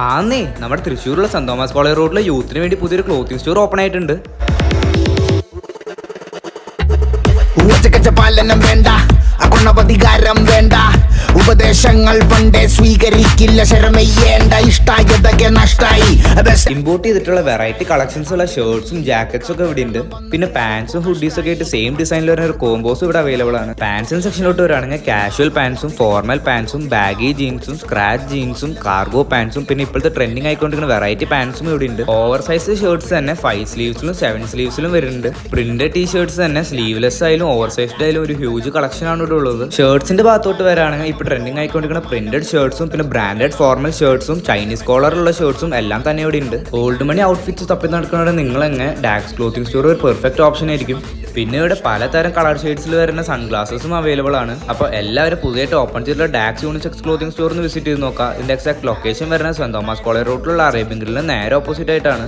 ആന്നേ നമ്മുടെ തൃശ്ശൂരുള്ള saint Thomas college റോഡിലെ യൂത്തിന് വേണ്ടി പുതിയൊരു ക്ലോത്തിങ് സ്റ്റോർ ഓപ്പൺ ആയിട്ടുണ്ട്. പാലനം വേണ്ട, അഗുണവധികാരം വേണ്ട, ഉപദേശങ്ങൾ പണ്ടേ സ്വീകരിക്കില്ല, ശരമയ്യേണ്ട, ഇഷ്ടായതൊക്കെ നഷ്ടായി. ഇമ്പോർട്ട് ചെയ്തിട്ടുള്ള വെറൈറ്റി കളക്ഷൻസ് ഉള്ള ഷർട്ട്സും ജാക്കറ്റ്സും ഒക്കെ ഇവിടെ ഉണ്ട്. പിന്നെ പാൻസും ഹുഡീസും ഒക്കെ ആയിട്ട് സെയിം ഡിസൈനിൽ വരുന്ന ഒരു കോമ്പോസും ഇവിടെ അവൈലബിൾ ആണ്. പാൻസും സെക്ഷനിലോട്ട് വരികയാണെങ്കിൽ കാഷ്വൽ പാൻസും ഫോർമൽ പാൻസും ബാഗി ജീൻസും സ്ക്രാച്ച് ജീൻസും കാർഗോ പാൻസും പിന്നെ ഇപ്പോഴത്തെ ട്രെൻഡിങ് ആയിക്കൊണ്ടിരിക്കുന്ന വെറൈറ്റി പാൻസും ഇവിടെ ഉണ്ട്. ഓവർ സൈസ് ഷർട്ട്സ് തന്നെ 5 സ്ലീവ്സിലും 7 സ്ലീവ്സിലും വരുന്നുണ്ട്. പ്രിന്റഡ് ടീ ഷർട്ട്സ് തന്നെ സ്ലീവ്ലെസ് ആയാലും ഓവർ സൈസ്ഡ് ആയാലും ഒരു ഹ്യൂജ് കളക്ഷൻ ആണ് ഇവിടെ ഉള്ളത്. ഷർട്ട്സിന്റെ ഭാഗത്തോട്ട് വരാണെങ്കിൽ ഇപ്പോൾ ട്രെൻഡിങ് ആയിക്കൊണ്ടിരിക്കുന്ന പ്രിന്റഡ് ഷർട്ട്സും പിന്നെ ബ്രാൻഡഡ് ഫോർമൽ ഷർട്ട്സും ചൈനീസ് കോളറുള്ള ഷർട്ട്സും എല്ലാം തന്നെ ഇവിടെ ഉണ്ട്. ഓൾഡ് മണി ഔട്ട്ഫിറ്റ്സ് തപ്പി നടക്കുന്നവരെ നിങ്ങളെങ്ങനെ ഡാക്സ് ക്ലോത്തിങ് സ്റ്റോർ ഒരു പെർഫെക്റ്റ് ഓപ്ഷൻ ആയിരിക്കും. പിന്നെ ഇവിടെ പലതരം കളർ ഷെയ്ഡ്സിൽ വരുന്ന സൺഗ്ലാസസും അവൈലബിൾ ആണ്. അപ്പോൾ എല്ലാവരും പുതിയതായിട്ട് ഓപ്പൺ ചെയ്തിട്ടുള്ള ഡാക്സ് യൂണിസെക്സ് ക്ലോത്തിങ് സ്റ്റോറിന് വിസിറ്റ് ചെയ്ത് നോക്കാം. ഇതിന്റെ എക്സാക്ട് ലൊക്കേഷൻ വരുന്നത് സെന്റ് തോമസ് കോളേജ് റോഡിലുള്ള അറേബ്യൻ ഗ്രില്ലിന് നേരെ ഓപ്പോസിറ്റ് ആയിട്ടാണ്.